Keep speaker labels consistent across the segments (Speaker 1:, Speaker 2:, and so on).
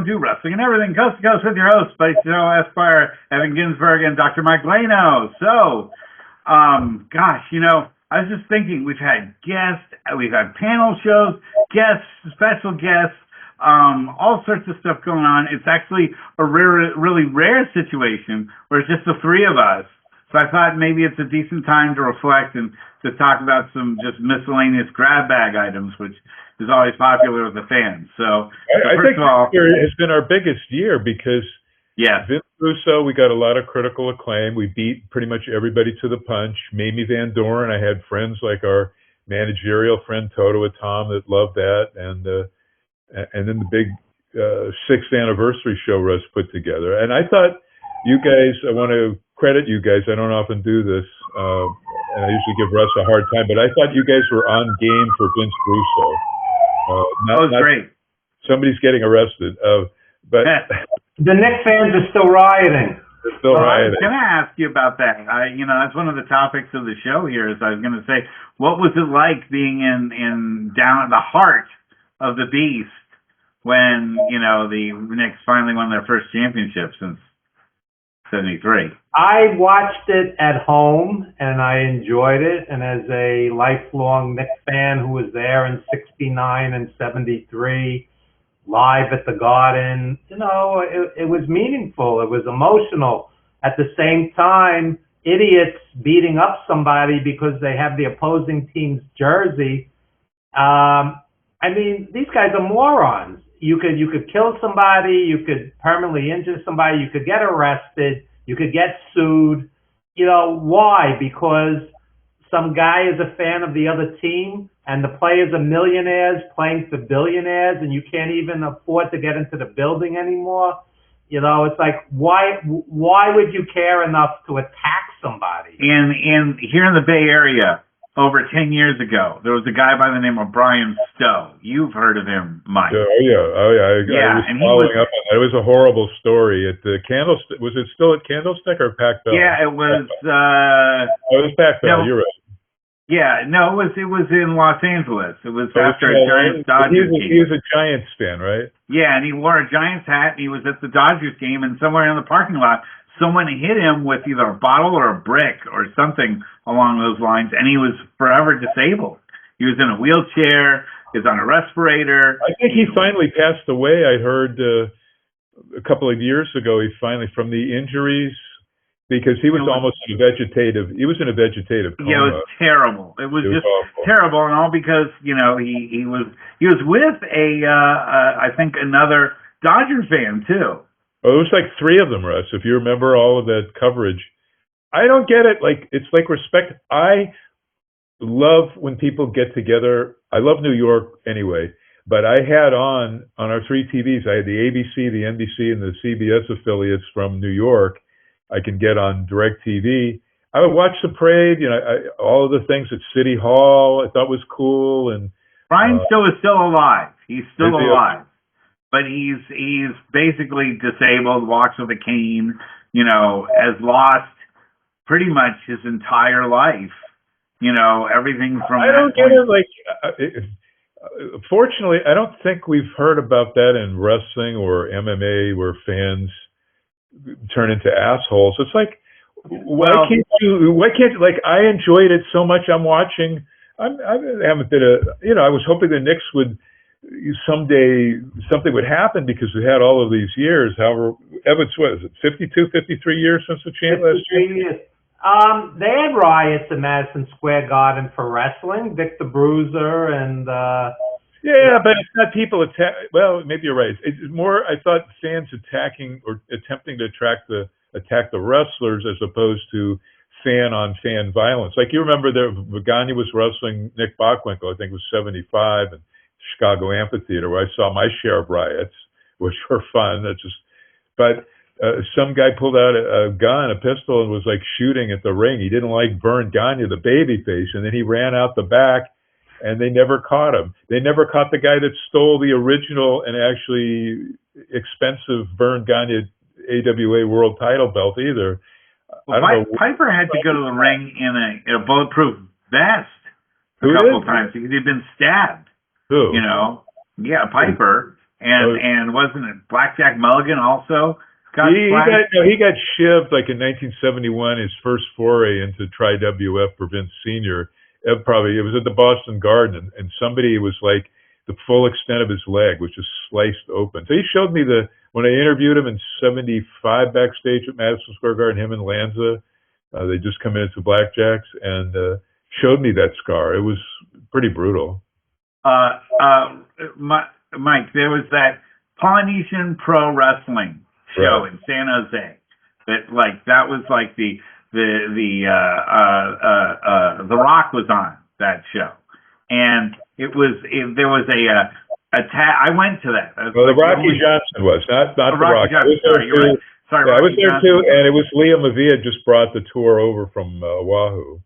Speaker 1: do wrestling and everything coast to coast with your host, Spicy Joe Esquire, Evan Ginsberg, and Dr. Mike Leno. So, gosh, I was just thinking, we've had guests, we've had panel shows, guests, special guests, all sorts of stuff going on. It's actually a really rare situation where it's just the three of us. So I thought maybe it's a decent time to reflect and to talk about some just miscellaneous grab bag items, which is always popular with the fans. So
Speaker 2: I think this year has been our biggest year because Vince Russo, we got a lot of critical acclaim. We beat pretty much everybody to the punch. Mamie Van Doren, I had friends like our managerial friend Toto and Tom that loved that, and then the big 6th anniversary show Russ put together. And I thought you guys, I want to credit you guys. I don't often do this, and I usually give Russ a hard time, but I thought you guys were on game for Vince Russo.
Speaker 1: That was great.
Speaker 2: Somebody's getting arrested. But
Speaker 3: the Knicks fans are still rioting.
Speaker 2: They're still rioting.
Speaker 1: I was going to ask you about that. That's one of the topics of the show here. Is I was going to say, what was it like being in down at the heart of the beast when the Knicks finally won their first championship since '73?
Speaker 3: I watched it at home and I enjoyed it. And as a lifelong Knicks fan who was there in '69 and '73, live at the Garden, it was meaningful. It was emotional. At the same time, idiots beating up somebody because they have the opposing team's jersey. These guys are morons. You could kill somebody, you could permanently injure somebody, you could get arrested, you could get sued. Why? Because some guy is a fan of the other team and the players are millionaires playing for billionaires and you can't even afford to get into the building anymore. It's like, why would you care enough to attack somebody?
Speaker 1: And here in the Bay Area, over 10 years ago, there was a guy by the name of Brian Stowe. You've heard of him, Mike.
Speaker 2: Oh, yeah. I was following up on that. It was a horrible story at the Candlestick. Was it still at Candlestick or Pac Bell?
Speaker 1: Yeah, it was.
Speaker 2: It was Pac Bell. You're right.
Speaker 1: Yeah, no, it was in Los Angeles. It was after a Giants-Dodgers game.
Speaker 2: He was a Giants fan, right?
Speaker 1: Yeah, and he wore a Giants hat, and he was at the Dodgers game, and somewhere in the parking lot, someone hit him with either a bottle or a brick or something along those lines, and he was forever disabled. He was in a wheelchair. He was on a respirator.
Speaker 2: I think he finally passed away. I heard a couple of years ago, he finally, from the injuries, because he was almost in a vegetative coma.
Speaker 1: Yeah, it was terrible. It was just awful. Terrible, and all because, he was with I think another Dodger fan, too.
Speaker 2: Oh, it was like 3 of them, Russ, if you remember all of that coverage. I don't get it. It's like respect. I love when people get together. I love New York anyway, but I had on our 3 TVs, I had the ABC, the NBC, and the CBS affiliates from New York. I can get on DirecTV. I would watch the parade, all of the things at City Hall I thought was cool. And
Speaker 1: Brian Stowe is still alive. He's still alive. But he's basically disabled, walks with a cane, has lost pretty much his entire life. Everything from
Speaker 2: I don't get it. Fortunately, I don't think we've heard about that in wrestling or MMA where fans turn into assholes. It's like, why can't I enjoyed it so much. I'm watching. I haven't been I was hoping the Knicks would someday something would happen because we had all of these years. However, Evans, what is it, 52, 53 years since the last year?
Speaker 3: They had riots in Madison Square Garden for wrestling. Vic the Bruiser and
Speaker 2: yeah, but it's not people attack. Well, maybe you're right. It's more. I thought fans attacking or attempting to attack the wrestlers as opposed to fan on fan violence. Like you remember, Gagne was wrestling Nick Bockwinkel. I think it was '75 in Chicago Amphitheater, where I saw my share of riots, which were fun. But some guy pulled out a gun, a pistol, and was like shooting at the ring. He didn't like Vern Gagne, the babyface, and then he ran out the back. And they never caught him. They never caught the guy that stole the original and actually expensive Vern Gagne AWA world title belt either.
Speaker 1: Well, Piper had to go to the ring in a bulletproof vest a
Speaker 2: couple
Speaker 1: times because he'd been stabbed.
Speaker 2: Who?
Speaker 1: Yeah, Piper. and wasn't it Blackjack Mulligan also got
Speaker 2: He
Speaker 1: flagged?
Speaker 2: got shivved like in 1971, his first foray into Tri-WF for Vince Sr. It was at the Boston Garden, and somebody was like, the full extent of his leg was just sliced open. So he showed me when I interviewed him in '75 backstage at Madison Square Garden, him and Lanza, they just come into Blackjacks and showed me that scar. It was pretty brutal.
Speaker 1: Mike, there was that Polynesian Pro Wrestling show in San Jose. That was like the Rock was on that show, and there was a tag. I went to that.
Speaker 2: Well, the Rocky Johnson was not the Rock.
Speaker 1: Johnson. Sorry, you're right. Sorry,
Speaker 2: I was there
Speaker 1: Johnson.
Speaker 2: too, and it was Liam Mavia just brought the tour over from Oahu.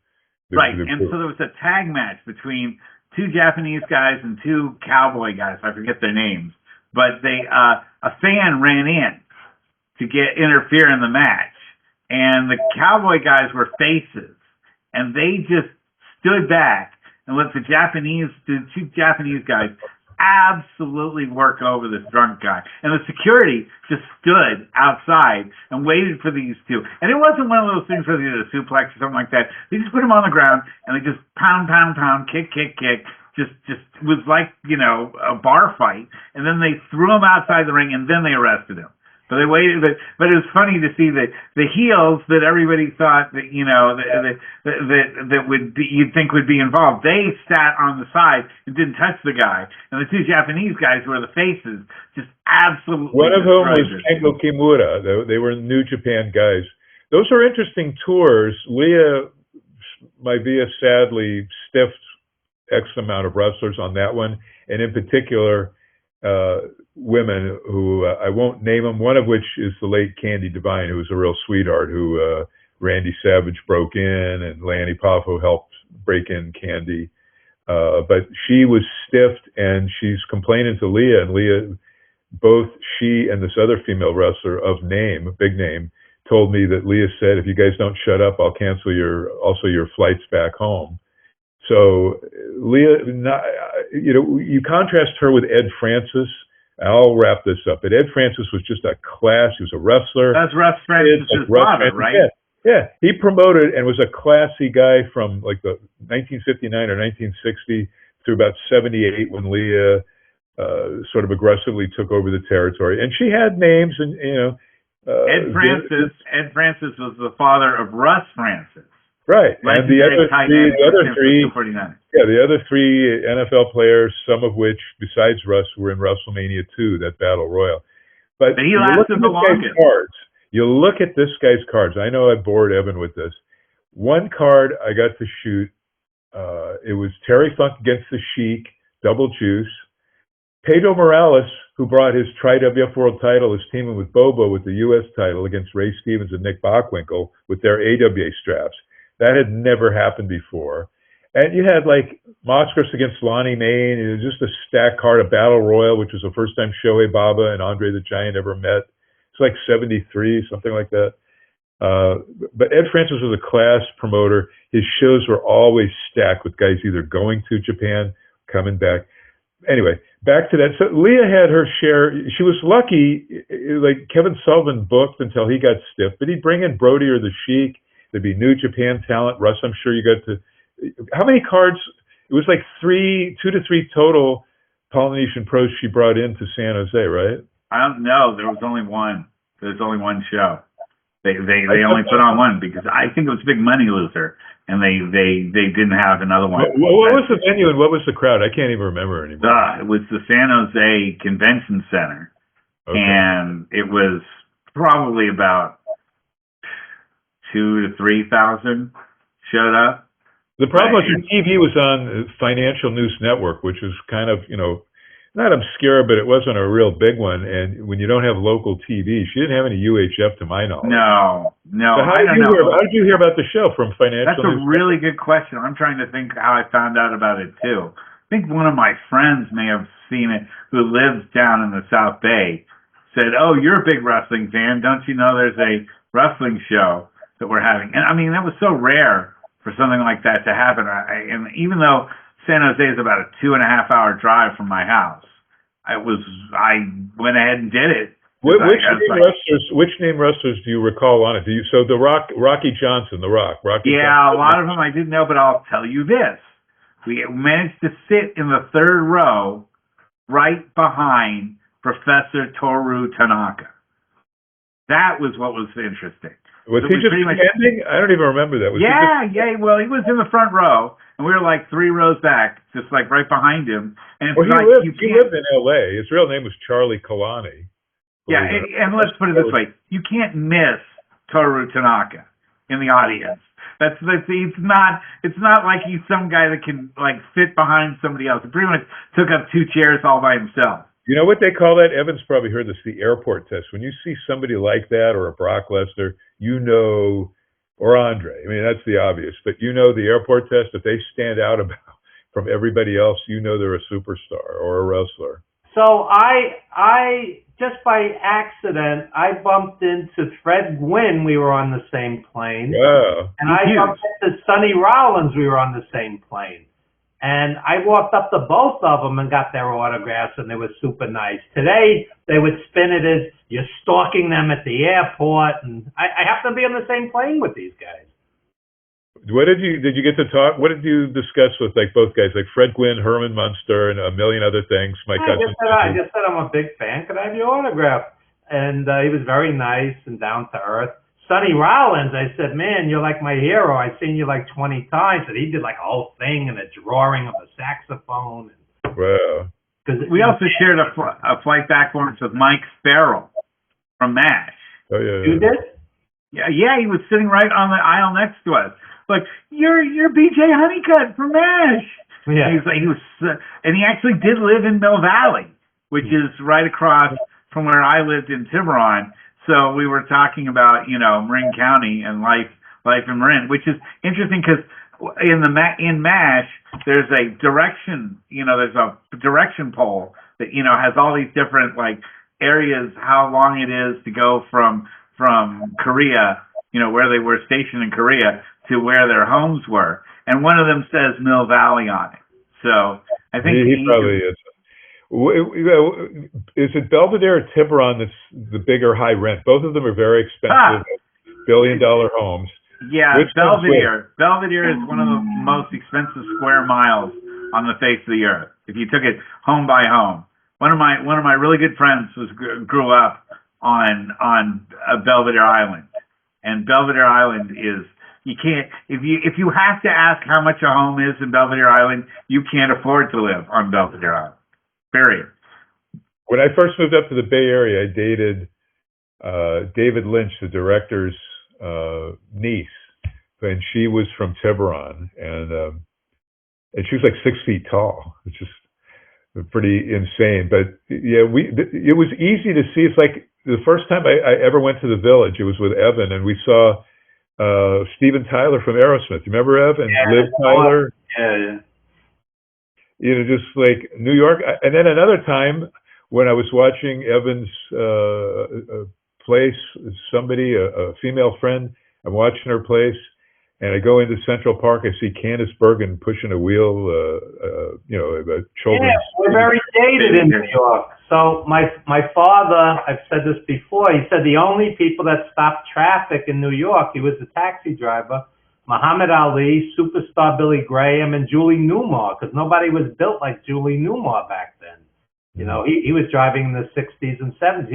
Speaker 1: Right, and so there was a tag match between two Japanese guys and two cowboy guys. I forget their names, but a fan ran in to interfere in the match, and the cowboy guys were faces, and they just stood back and let the two Japanese guys absolutely work over this drunk guy. And the security just stood outside and waited for these two. And it wasn't one of those things where they did a suplex or something like that. They just put him on the ground and they just pound, kick. Just was like, a bar fight. And then they threw him outside the ring and then they arrested him. So they waited, but it was funny to see that the heels that everybody thought that that you'd think would be involved. They sat on the side and didn't touch the guy, and the two Japanese guys who were the faces just absolutely.
Speaker 2: One of whom was Kengo Kimura. They were New Japan guys. Those are interesting tours. Leah Maivia sadly stiffed X amount of wrestlers on that one, and in particular. Women who I won't name them, one of which is the late Candy Devine, who was a real sweetheart, who Randy Savage broke in and Lanny Poffo helped break in Candy. But she was stiffed and she's complaining to Leah, and Leah, both she and this other female wrestler of name, big name, told me that Leah said, if you guys don't shut up, I'll cancel your flights back home. So Leah, you contrast her with Ed Francis. I'll wrap this up. But Ed Francis was just a class. He was a wrestler.
Speaker 1: That's Russ Francis' father, right?
Speaker 2: Yeah. He promoted and was a classy guy from like the 1959 or 1960 through about 78 when Leah sort of aggressively took over the territory. And she had names, and
Speaker 1: Ed Francis was the father of Russ Francis.
Speaker 2: Right, and the other three NFL players, some of which, besides Russ, were in WrestleMania 2, that Battle Royal. But
Speaker 1: he lasted the longest.
Speaker 2: You look at this guy's cards. I know I bored Evan with this. One card I got to shoot, it was Terry Funk against the Sheik, double juice. Pedro Morales, who brought his Tri-WF World title, is teaming with Bobo with the U.S. title against Ray Stevens and Nick Bockwinkel with their AWA straps. That had never happened before. And you had like Moskowitz against Lonnie Main. It was just a stacked card, a Battle Royal, which was the first time Shohei Baba and Andre the Giant ever met. It's like 73, something like that. But Ed Francis was a class promoter. His shows were always stacked with guys either going to Japan, coming back. Anyway, back to that. So Leah had her share. She was lucky, like Kevin Sullivan booked until he got stiff, but he'd bring in Brody or the Sheik. There'd be New Japan talent. Russ, I'm sure you got to. How many cards? It was like 2 to 3 total Polynesian pros she brought into San Jose, right?
Speaker 1: I don't know. There was only one. There's only one show. They only put on one because I think it was a big money loser, and they didn't have another one.
Speaker 2: What was the venue and what was the crowd? I can't even remember anymore.
Speaker 1: It was the San Jose Convention Center, and it was probably about 2,000 to 3,000 showed up.
Speaker 2: The problem was your TV was on Financial News Network, which is kind of, not obscure, but it wasn't a real big one. And when you don't have local TV, she didn't have any UHF to my knowledge.
Speaker 1: No.
Speaker 2: So how did you hear about the show from Financial News?
Speaker 1: That's a really good question. I'm trying to think how I found out about it too. I think one of my friends may have seen it who lives down in the South Bay. Said, "Oh, you're a big wrestling fan. Don't you know there's a wrestling show that we're having?" And I mean, that was so rare for something like that to happen. And even though San Jose is about a 2.5 hour drive from my house, I went ahead and did it.
Speaker 2: Which
Speaker 1: I was
Speaker 2: name
Speaker 1: like,
Speaker 2: wrestlers? Which name wrestlers do you recall on it? So Rocky Johnson, The Rock. Rocky.
Speaker 1: yeah,
Speaker 2: Johnson.
Speaker 1: a lot of them I didn't know, but I'll tell you this: we managed to sit in the third row, right behind Professor Toru Tanaka. That was what was interesting.
Speaker 2: Was
Speaker 1: It
Speaker 2: he
Speaker 1: was
Speaker 2: just
Speaker 1: pretty much-
Speaker 2: standing? I don't even remember that. Was
Speaker 1: Yeah. Well, he was in the front row, and we were like 3 rows back, just like right behind him. And it's
Speaker 2: Well,
Speaker 1: like you
Speaker 2: he
Speaker 1: can't.
Speaker 2: lived in L.A. His real name was Charlie Kalani.
Speaker 1: Yeah, and let's put it this way: you can't miss Toru Tanaka in the audience. It's not like he's some guy that can like fit behind somebody else. He pretty much took up 2 chairs all by himself.
Speaker 2: You know what they call that? Evans probably heard this, the airport test. When you see somebody like that, or a Brock Lesnar, or Andre, I mean, that's the obvious, but the airport test, if they stand out from everybody else, they're a superstar or a wrestler.
Speaker 3: So I just by accident, I bumped into Fred Gwynn. We were on the same plane.
Speaker 2: Wow.
Speaker 3: And I bumped into Sonny Rollins. We were on the same plane. And I walked up to both of them and got their autographs, and they were super nice. Today, they would spin it as you're stalking them at the airport, and I happen to be on the same plane with these guys.
Speaker 2: What did you get to talk? What did you discuss with like both guys, like Fred Gwynn, Herman Munster, and a million other things? I
Speaker 3: just said I'm a big fan. Could I have your autograph? And he was very nice and down to earth. Sonny Rollins, I said, man, you're like my hero. I've seen you like 20 times. And he did like a whole thing and a drawing of a saxophone.
Speaker 2: Wow.
Speaker 1: We also shared a flight back once with Mike Farrell from MASH.
Speaker 2: Oh yeah.
Speaker 3: You did?
Speaker 1: Yeah, he was sitting right on the aisle next to us. Like, you're BJ Honeycutt from MASH.
Speaker 3: Yeah.
Speaker 1: And he actually did live in Mill Valley, which is right across from where I lived in Tiburon. So we were talking about, Marin County and life in Marin, which is interesting because in MASH, there's a direction, there's a direction pole that, has all these different like areas, how long it is to go from Korea, where they were stationed in Korea to where their homes were. And one of them says Mill Valley on it. So I think
Speaker 2: he probably is. Is it Belvedere or Tiburon that's the bigger high rent? Both of them are very expensive, billion-dollar homes.
Speaker 1: Yeah, Belvedere. Belvedere is one of the most expensive square miles on the face of the earth. If you took it home by home, one of my really good friends grew up on Belvedere Island, and Belvedere Island is you can't if you have to ask how much a home is in Belvedere Island, you can't afford to live on Belvedere Island. Period.
Speaker 2: When I first moved up to the Bay Area, I dated David Lynch, the director's niece, and she was from Tiburon, and she was like 6 feet tall, which is pretty insane. But yeah, it was easy to see. It's like the first time I ever went to the Village, it was with Evan, and we saw Steven Tyler from Aerosmith. You remember Evan?
Speaker 3: Yeah,
Speaker 2: Liv Tyler?
Speaker 3: Yeah.
Speaker 2: Just like New York. And then another time when I was watching Evan's place, somebody, a female friend, I'm watching her place, and I go into Central Park, I see Candice Bergen pushing a wheel, a children's...
Speaker 3: Yeah, we're very dated in New York. So my father, I've said this before, he said the only people that stopped traffic in New York, he was a taxi driver, Muhammad Ali, superstar Billy Graham, and Julie Newmar, because nobody was built like Julie Newmar back then. He was driving in the 60s and 70s.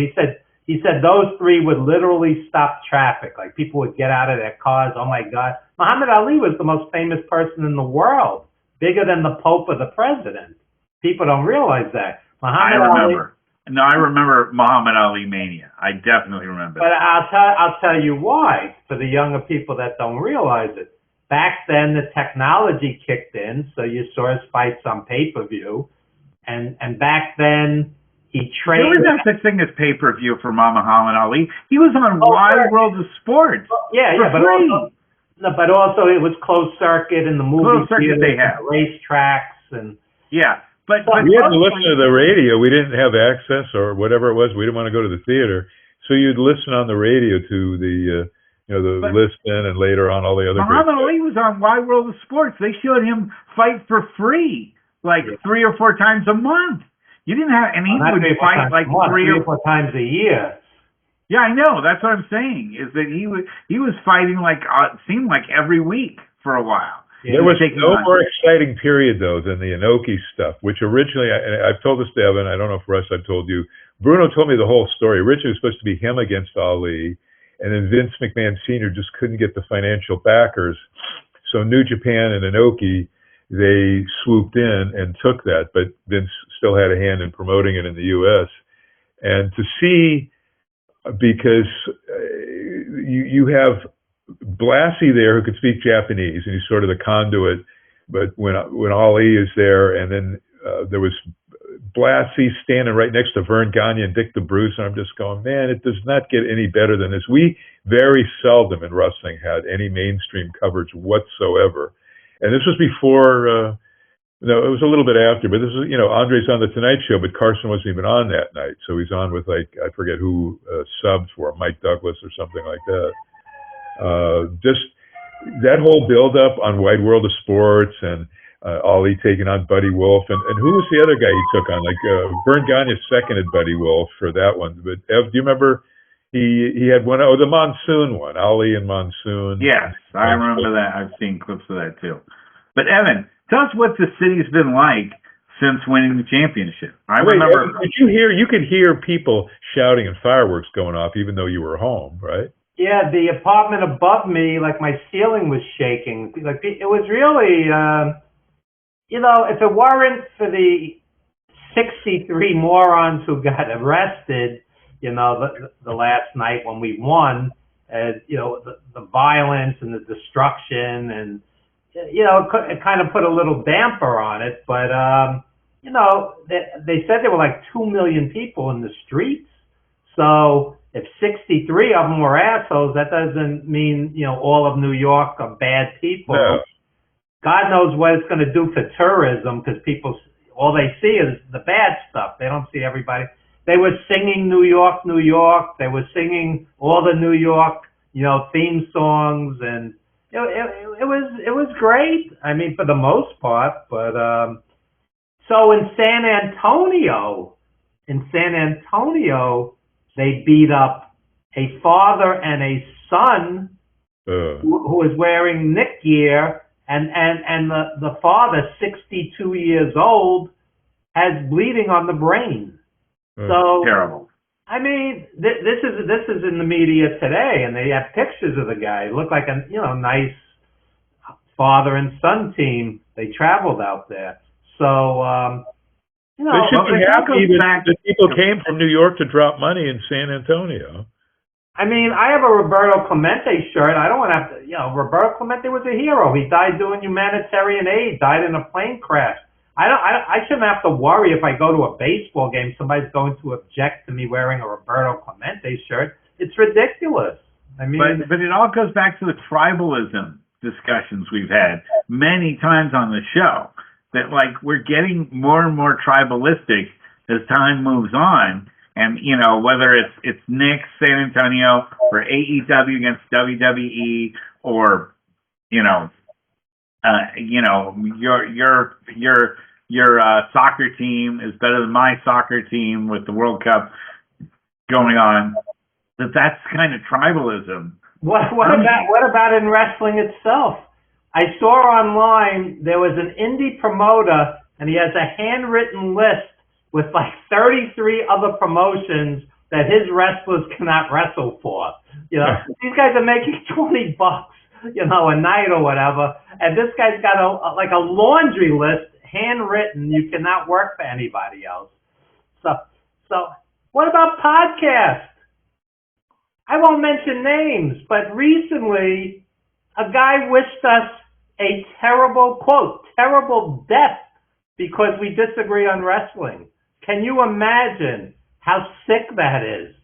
Speaker 3: He said those three would literally stop traffic. Like people would get out of their cars. Oh my God. Muhammad Ali was the most famous person in the world, bigger than the Pope or the President. People don't realize that.
Speaker 1: I remember Muhammad Ali Mania. I definitely remember.
Speaker 3: But I'll tell you why, for the younger people that don't realize it. Back then, the technology kicked in, so you saw his fights on pay-per-view. And back then, he trained...
Speaker 1: There was no such thing as pay-per-view for Muhammad Ali. He was on Wide World of Sports.
Speaker 3: But also it was closed circuit in the movie theaters,
Speaker 1: they had
Speaker 3: racetracks, and...
Speaker 1: Yeah. But
Speaker 2: we had to listen to the radio. We didn't have access or whatever it was. We didn't want to go to the theater. So you'd listen on the radio to the listen and later on all the other...
Speaker 1: Muhammad Ali was on Wide World of Sports. They showed him fight for free, like 3 or 4 times a month. You didn't have, and he
Speaker 3: Not
Speaker 1: would
Speaker 3: 3 or 4
Speaker 1: fight
Speaker 3: times
Speaker 1: like
Speaker 3: a month,
Speaker 1: 3
Speaker 3: 3
Speaker 1: or
Speaker 3: or 4 times a year.
Speaker 1: Yeah, I know. That's what I'm saying. Is that he was fighting like it seemed like every week for a while.
Speaker 2: There was
Speaker 1: taking
Speaker 2: no
Speaker 1: on-
Speaker 2: more exciting period, though, than the Inoki stuff, which originally, and I've told this to Evan, I don't know if Russ, I've told you, Bruno told me the whole story. Originally, it was supposed to be him against Ali, and then Vince McMahon Sr. just couldn't get the financial backers. So New Japan and Inoki, they swooped in and took that, but Vince still had a hand in promoting it in the U.S. And to see, because you have Blassie there who could speak Japanese, and he's sort of the conduit. But when Ali is there, and then there was Blassie standing right next to Vern Gagne and Dick the Bruce, and I'm just going, man, it does not get any better than this. We very seldom in wrestling had any mainstream coverage whatsoever, and this was before. No, it was a little bit after, but this is, Andre's on the Tonight Show, but Carson wasn't even on that night, so he's on with I forget who subbed for him, Mike Douglas or something like that. Just that whole build-up on Wide World of Sports and Ali taking on Buddy Wolf, and who was the other guy he took on? Like Vern Gagne seconded Buddy Wolf for that one. But Ev, do you remember he had one? Oh, the Monsoon one, Ali and Monsoon.
Speaker 1: Yes, I remember that. I've seen clips of that too. But Evan, tell us what the city's been like since winning the championship. I remember.
Speaker 2: Evan, did you hear? You could hear people shouting and fireworks going off, even though you were home, right?
Speaker 3: Yeah, the apartment above me, like my ceiling was shaking. Like it was really, if it weren't for the 63 morons who got arrested, the last night when we won, the violence and the destruction, and it kind of put a little damper on it. But they said there were like 2 million people in the streets, so. If 63 of them were assholes, that doesn't mean, all of New York are bad people.
Speaker 2: No.
Speaker 3: God knows what it's going to do for tourism, because people, all they see is the bad stuff. They don't see everybody. They were singing New York, New York. They were singing all the New York, theme songs, and it was great. I mean, for the most part. But so in San Antonio, they beat up a father and a son who was wearing Nick gear, and the father, 62 years old, has bleeding on the brain. So
Speaker 1: terrible.
Speaker 3: I mean, this is in the media today, and they have pictures of the guy. It looked like a nice father and son team. They traveled out there, so.
Speaker 2: They should be happy that people came from New York to drop money in San Antonio.
Speaker 3: I mean, I have a Roberto Clemente shirt. I don't want to have to, Roberto Clemente was a hero. He died doing humanitarian aid, died in a plane crash. I shouldn't have to worry if I go to a baseball game, somebody's going to object to me wearing a Roberto Clemente shirt. It's ridiculous. I mean,
Speaker 1: but it all goes back to the tribalism discussions we've had many times on the show. That we're getting more and more tribalistic as time moves on, and whether it's Nick San Antonio or AEW against WWE, or your soccer team is better than my soccer team with the World Cup going on. That's kind of tribalism.
Speaker 3: What about in wrestling itself? I saw online there was an indie promoter, and he has a handwritten list with like 33 other promotions that his wrestlers cannot wrestle for. These guys are making $20, a night or whatever, and this guy's got a laundry list handwritten. You cannot work for anybody else. So what about podcasts? I won't mention names, but recently a guy wished us a terrible death because we disagree on wrestling. Can you imagine how sick that is?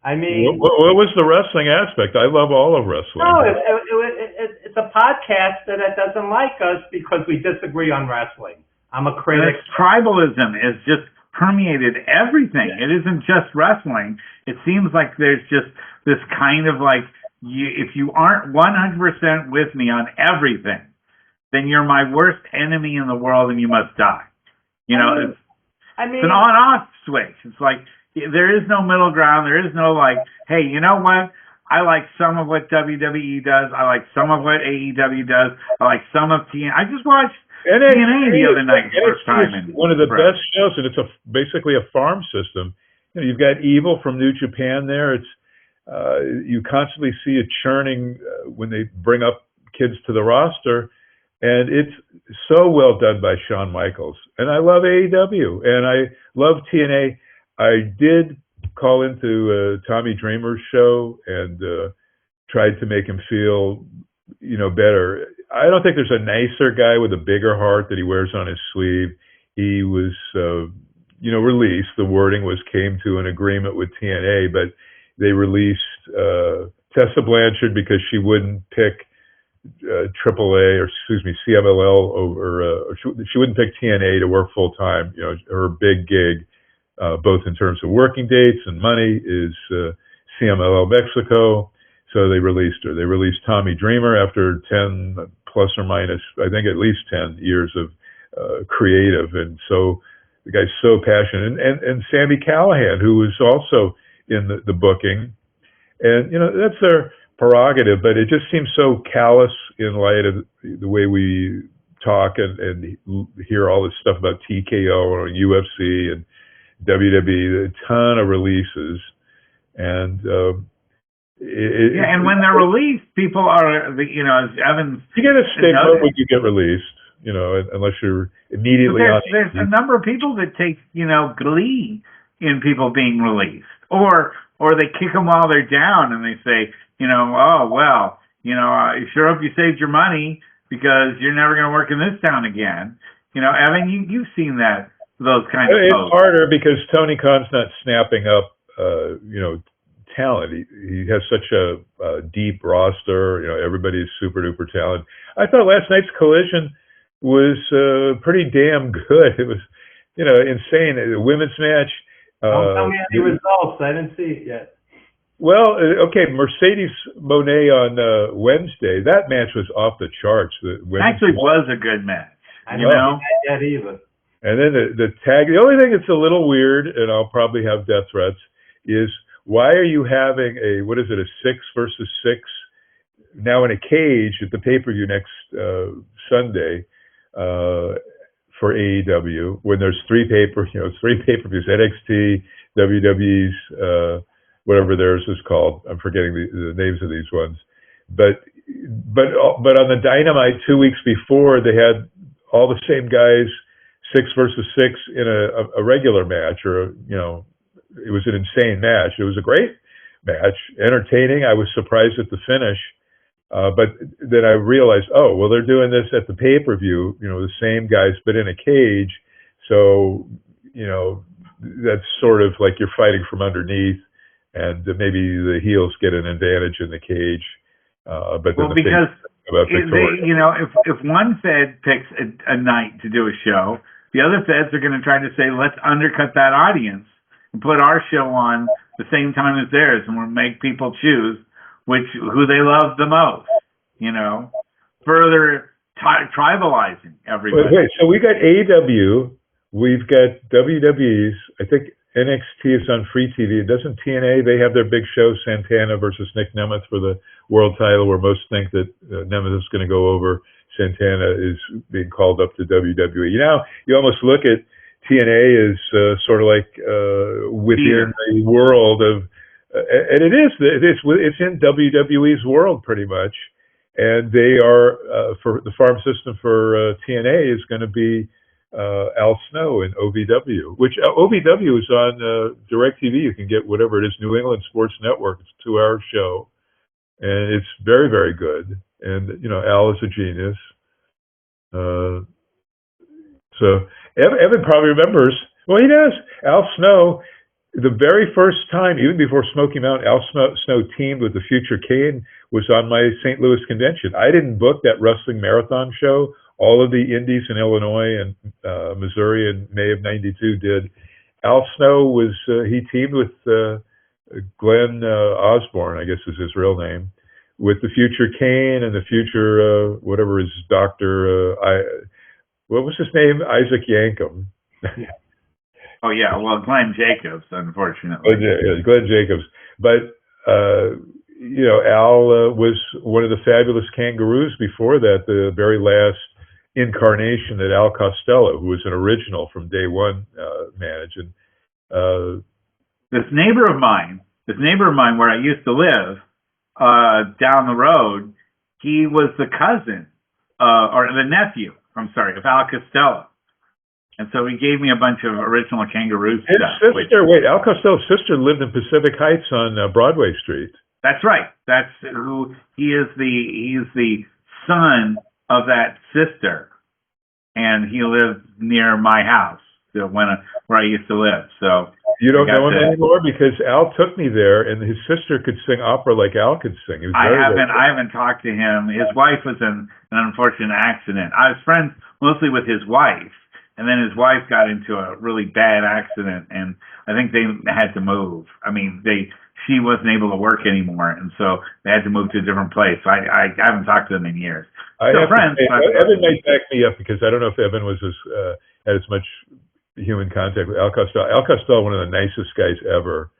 Speaker 3: I mean,
Speaker 2: what was the wrestling aspect? I love all of wrestling.
Speaker 3: No, it's a podcast that doesn't like us because we disagree on wrestling. I'm a critic.
Speaker 1: Tribalism is just permeated everything. It isn't just wrestling. It seems like there's just this kind of if you aren't 100% with me on everything, then you're my worst enemy in the world and you must die.
Speaker 3: I mean,
Speaker 1: It's an on-off switch. It's like there is no middle ground. There is no like, hey, you know what? I like some of what WWE does. I like some of what AEW does. I like some of TNA. I just watched TNA the other night for the first time.
Speaker 2: It's one of the best shows, and it's basically a farm system. You know, you've got Evil from New Japan there. It's you constantly see it churning when they bring up kids to the roster, and it's so well done by Shawn Michaels. And I love AEW, and I love TNA. I did call into Tommy Dreamer's show and tried to make him feel, you know, better. I don't think there's a nicer guy with a bigger heart that he wears on his sleeve. He was, you know, released. The wording was came to an agreement with TNA, but they released Tessa Blanchard because she wouldn't pick AAA or excuse me CMLL over. Or she wouldn't pick TNA to work full time. You know, her big gig, both in terms of working dates and money, is CMLL Mexico. So they released her. They released Tommy Dreamer after 10 plus or minus, I think at least 10 years of creative. And so the guy's so passionate. And Sami Callihan, who was also in the booking. And, you know, that's their prerogative, but it just seems so callous in light of the way we talk and hear all this stuff about TKO or UFC and WWE, a ton of releases. And,
Speaker 1: and when they're released, people are, you know, as Evan.
Speaker 2: You get a stigma when you get released, you know, unless you're immediately on.
Speaker 1: There's a number of people that take, you know, glee in people being released, or they kick them while they're down, and they say, you know, oh well, you know, I sure hope you saved your money because you're never going to work in this town again. You know, Evan, you've seen those kinds of posts.
Speaker 2: It's harder because Tony Khan's not snapping up, you know, talent. He has such a deep roster. You know, everybody's super duper talented. I thought last night's Collision was pretty damn good. It was, you know, insane. The women's match.
Speaker 3: Don't tell me any results. I didn't see it yet.
Speaker 2: Well, okay, Mercedes Moné on Wednesday. That match was off the charts.
Speaker 1: Actually, was a good match.
Speaker 3: I don't know yet either.
Speaker 2: And then the tag. The only thing that's a little weird, and I'll probably have death threats, is why are you having a 6 versus 6 now in a cage at the pay-per-view next Sunday for AEW when there's three pay-per-views, NXT, WWE's, whatever theirs is called. I'm forgetting the names of these ones. But on the Dynamite 2 weeks before, they had all the same guys 6 versus 6 in a regular match, or, you know, it was an insane match. It was a great match, entertaining. I was surprised at the finish, but then I realized, oh, well, they're doing this at the pay-per-view, you know, the same guys, but in a cage. So, you know, that's sort of like you're fighting from underneath, and maybe the heels get an advantage in the cage. But then
Speaker 1: because you know, if one Fed picks a night to do a show, the other Feds are going to try to say, let's undercut that audience and put our show on the same time as theirs, and we'll make people choose who they love the most, you know, further tribalizing everybody.
Speaker 2: Wait, so we got AEW, we've got WWE's, I think NXT is on free TV. Doesn't TNA, they have their big show, Santana versus Nick Nemeth for the world title, where most think that Nemeth is going to go over. Santana is being called up to WWE. You know, you almost look at TNA as sort of like within the world of, and it's in WWE's world pretty much, and they are for the farm system for TNA is going to be Al Snow in OVW, which OVW is on DirecTV. You can get whatever it is, New England Sports Network. It's a 2-hour show, and it's very, very good. And you know, Al is a genius. So Evan probably remembers. Well, he does. Al Snow, the very first time, even before Smoky Mountain, Al Snow teamed with the Future Kane was on my St. Louis convention. I didn't book that wrestling marathon show. All of the indies in Illinois and Missouri in May of '92 did. Al Snow was, he teamed with Glenn Osborne, I guess is his real name, with the Future Kane and the Future, whatever his doctor, what was his name? Isaac Yankem.
Speaker 1: Oh yeah, well, Glenn Jacobs, unfortunately.
Speaker 2: Glenn Jacobs. But Al was one of the fabulous kangaroos before that. The very last incarnation that Al Costello, who was an original from day one, managed. And
Speaker 1: this neighbor of mine where I used to live, down the road, he was the cousin, or the nephew, of Al Costello. And so he gave me a bunch of original kangaroo
Speaker 2: his
Speaker 1: stuff.
Speaker 2: sister, Al Costello's sister lived in Pacific Heights on Broadway Street.
Speaker 1: That's right. That's who he is. He is the son of that sister, and he lived near my house, where I used to live. So
Speaker 2: you don't know him anymore because Al took me there, and his sister could sing opera like Al could sing.
Speaker 1: I haven't talked to him. His wife was in an unfortunate accident. I was friends mostly with his wife, and then his wife got into a really bad accident, and I think they had to move. I mean, she wasn't able to work anymore, and so they had to move to a different place. I haven't talked to them in years.
Speaker 2: Evan might back me up because I don't know if Evan was had as much human contact with Al Costello. Al Costello, one of the nicest guys ever.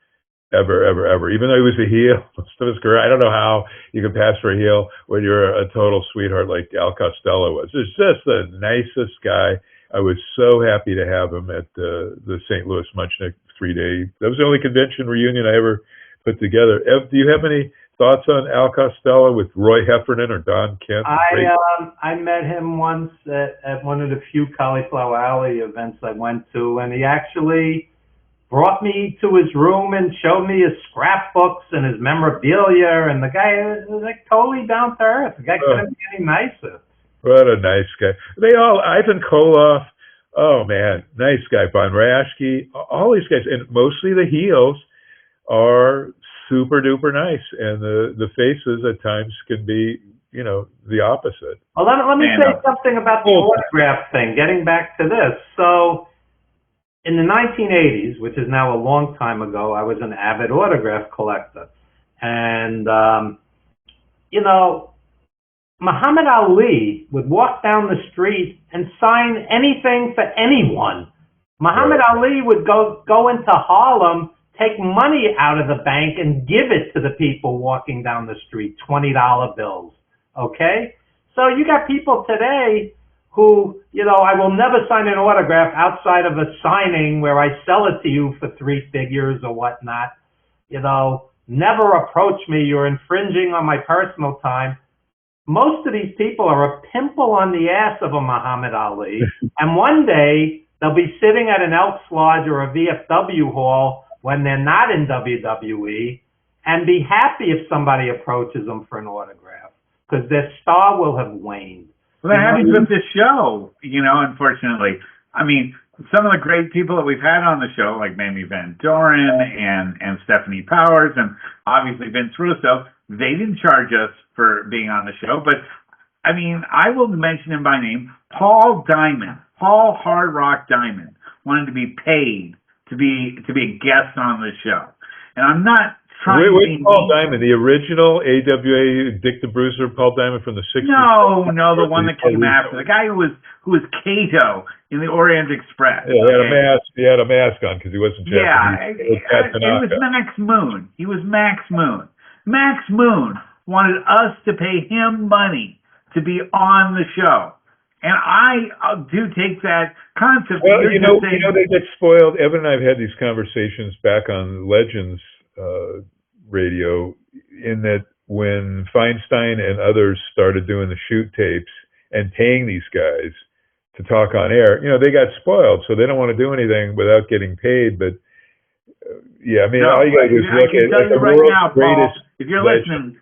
Speaker 2: Even though he was a heel most of his career, I don't know how you can pass for a heel when you're a total sweetheart like Al Costello was. He's just the nicest guy. I was so happy to have him at the St. Louis Muchnick 3-day. That was the only convention reunion I ever put together. Ev, do you have any thoughts on Al Costello with Roy Heffernan or Don Kent?
Speaker 3: I met him once at one of the few Cauliflower Alley events I went to, and he actually brought me to his room and showed me his scrapbooks and his memorabilia, and the guy was like totally down to earth. The guy couldn't be any nicer.
Speaker 2: What a nice guy. Ivan Koloff, oh man, nice guy. Von Raschke, all these guys, and mostly the heels are super duper nice, and the faces at times can be, the opposite.
Speaker 3: Well, let me say something about the autograph thing, getting back to this. So, in the 1980s, which is now a long time ago, I was an avid autograph collector. And, Muhammad Ali would walk down the street and sign anything for anyone. Muhammad Ali would go into Harlem, take money out of the bank and give it to the people walking down the street, $20 bills. Okay? So you got people today who, I will never sign an autograph outside of a signing where I sell it to you for 3 figures or whatnot. Never approach me. You're infringing on my personal time. Most of these people are a pimple on the ass of a Muhammad Ali. And one day they'll be sitting at an Elks Lodge or a VFW hall when they're not in WWE and be happy if somebody approaches them for an autograph because their star will have waned.
Speaker 1: Well, that happens with this show, unfortunately. I mean, some of the great people that we've had on the show, like Mamie Van Doren and Stephanie Powers and obviously Vince Russo, they didn't charge us for being on the show. But, I mean, I will mention him by name. Paul Hard Rock Diamond wanted to be paid to be a guest on the show. And I'm not trying to be...
Speaker 2: Paul Diamond, the original AWA Dick the Bruiser Paul Diamond from the 60s?
Speaker 1: No, the one that came after. The guy who was Kato in the Orient Express.
Speaker 2: Yeah, he had a mask on because he wasn't Japanese.
Speaker 1: Yeah, it was Max Moon. He was Max Moon. Max Moon wanted us to pay him money to be on the show. And I do take that concept.
Speaker 2: Well, they get spoiled. Evan and I have had these conversations back on Legends radio, in that when Feinstein and others started doing the shoot tapes and paying these guys to talk on air, they got spoiled. So they don't want to do anything without getting paid. But all you got to do is look at the world's greatest.
Speaker 1: Paul, if you're listening,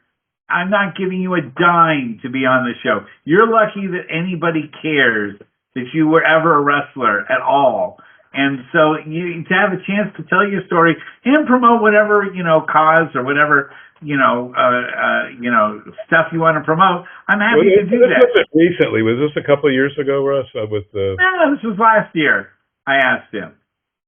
Speaker 1: I'm not giving you a dime to be on the show. You're lucky that anybody cares that you were ever a wrestler at all. And so to have a chance to tell your story and promote whatever, cause or whatever, stuff you want to promote, I'm happy to do that.
Speaker 2: This was recently. Was this a couple of years ago, Russ?
Speaker 1: No, this was last year. I asked him.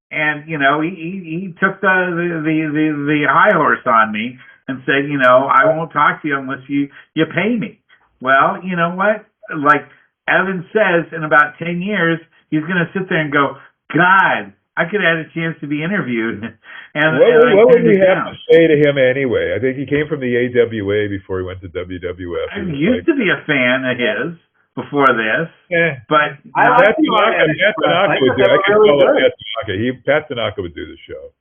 Speaker 1: And, he took the high horse on me and said, I won't talk to you unless you pay me. Well, you know what? Like Evan says, in about 10 years, he's going to sit there and go, God, I could have had a chance to be interviewed, and I
Speaker 2: What would
Speaker 1: turned
Speaker 2: we
Speaker 1: it
Speaker 2: have
Speaker 1: down.
Speaker 2: to say to him anyway? I think he came from the AWA before he went to WWF.
Speaker 1: I used to be a fan of his before this, but
Speaker 3: I
Speaker 1: now,
Speaker 3: like
Speaker 2: Pat Tanaka would do. I could
Speaker 3: really
Speaker 2: call
Speaker 3: good.
Speaker 2: it Pat Tanaka. Pat Tanaka would do the show.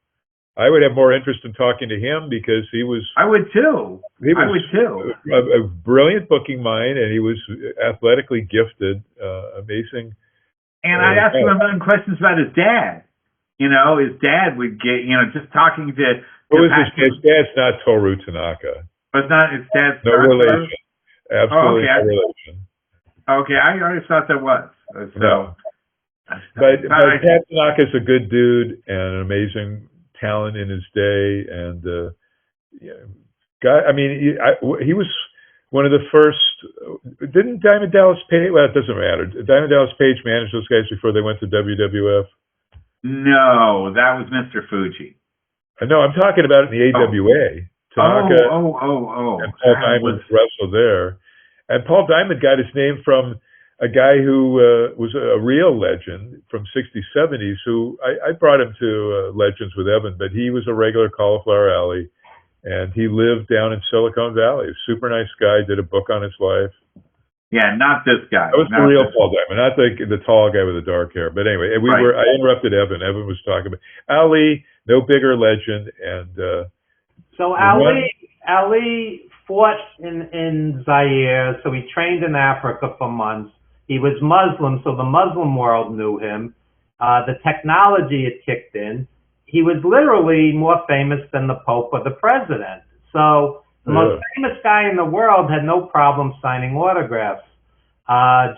Speaker 2: I would have more interest in talking to him because he was.
Speaker 1: I would too. I would too.
Speaker 2: A brilliant booking mind, and he was athletically gifted, amazing.
Speaker 1: And I asked him a million questions about his dad. You know, his dad would get, just talking to.
Speaker 2: Who was his dad's not Toru Tanaka.
Speaker 1: Was not his dad's.
Speaker 2: No relation. Absolutely no relation.
Speaker 1: Okay, I always thought there was. So.
Speaker 2: No. But Pat Tanaka's a good dude and an amazing talent in his day, and guy. I mean, he was one of the first. Didn't Diamond Dallas Page? Well, it doesn't matter. Diamond Dallas Page managed those guys before they went to WWF.
Speaker 1: No, that was Mr. Fuji.
Speaker 2: No, I'm talking about in the AWA. Tanaka and Paul Diamond wrestled there, and Paul Diamond got his name from a guy who was a real legend from 60s, 70s, who I brought him to Legends with Evan, but he was a regular Cauliflower Alley, and he lived down in Silicon Valley. Super nice guy, did a book on his life.
Speaker 1: Yeah, not this guy.
Speaker 2: That was the real Paul Diamond, not the tall guy with the dark hair. But anyway, I interrupted Evan. Evan was talking about Ali, no bigger legend, and
Speaker 3: so Ali fought in Zaire, so he trained in Africa for months. He was Muslim, so the Muslim world knew him. The technology had kicked in. He was literally more famous than the Pope or the President. So the most famous guy in the world had no problem signing autographs.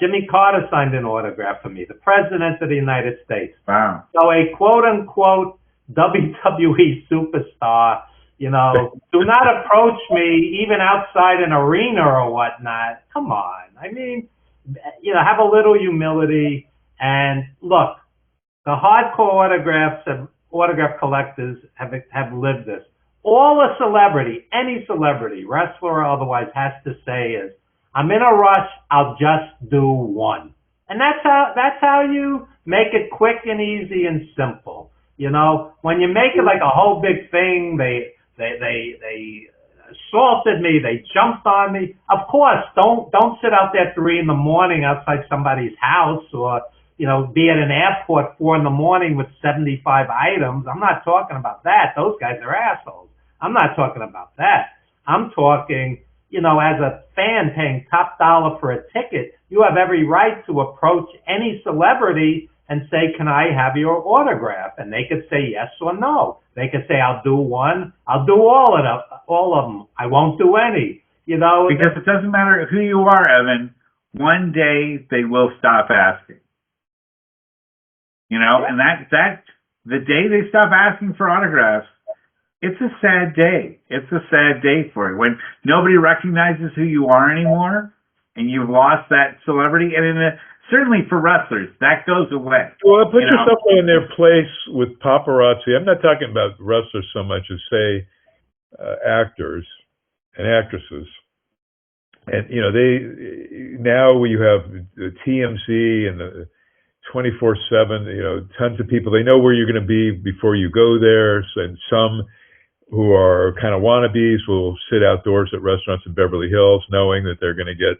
Speaker 3: Jimmy Carter signed an autograph for me, the President of the United States.
Speaker 1: Wow.
Speaker 3: So a quote-unquote WWE superstar, do not approach me even outside an arena or whatnot. Come on. I mean, have a little humility. And look, the hardcore autograph collectors have lived this. All a celebrity, any celebrity, wrestler or otherwise, has to say is, I'm in a rush, I'll just do one. And that's how you make it quick and easy and simple. When you make it like a whole big thing, they assaulted me, they jumped on me. Of course, don't sit out there 3 a.m. outside somebody's house, or be at an airport 4 a.m. with 75 items. I'm not talking about that. Those guys are assholes. I'm not talking about that. I'm talking, as a fan paying top dollar for a ticket, you have every right to approach any celebrity and say, can I have your autograph? And they could say yes or no. They could say, I'll do one. I'll do all of them. I won't do any.
Speaker 1: Because it doesn't matter who you are, Evan. One day they will stop asking. And that the day they stop asking for autographs, it's a sad day. It's a sad day for you when nobody recognizes who you are anymore, and you've lost that celebrity. And certainly for wrestlers, that goes away.
Speaker 2: Well, put yourself in their place with paparazzi. I'm not talking about wrestlers so much as, say, actors and actresses. And now you have the TMZ and the 24/7. Tons of people. They know where you're going to be before you go there, and some who are kind of wannabes will sit outdoors at restaurants in Beverly Hills knowing that they're going to get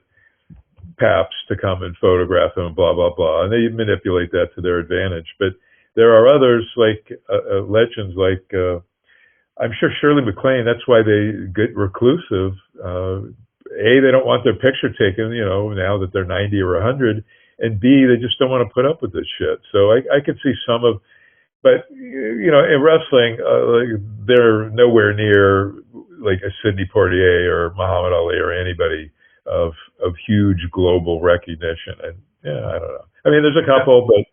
Speaker 2: paps to come and photograph them and blah, blah, blah. And they manipulate that to their advantage. But there are others like legends like, I'm sure Shirley MacLaine, that's why they get reclusive. A, they don't want their picture taken, now that they're 90 or 100. And B, they just don't want to put up with this shit. So I could see some of, but in wrestling, they're nowhere near like a Sidney Poitier or Muhammad Ali or anybody of huge global recognition. And I don't know. I mean, there's a couple, but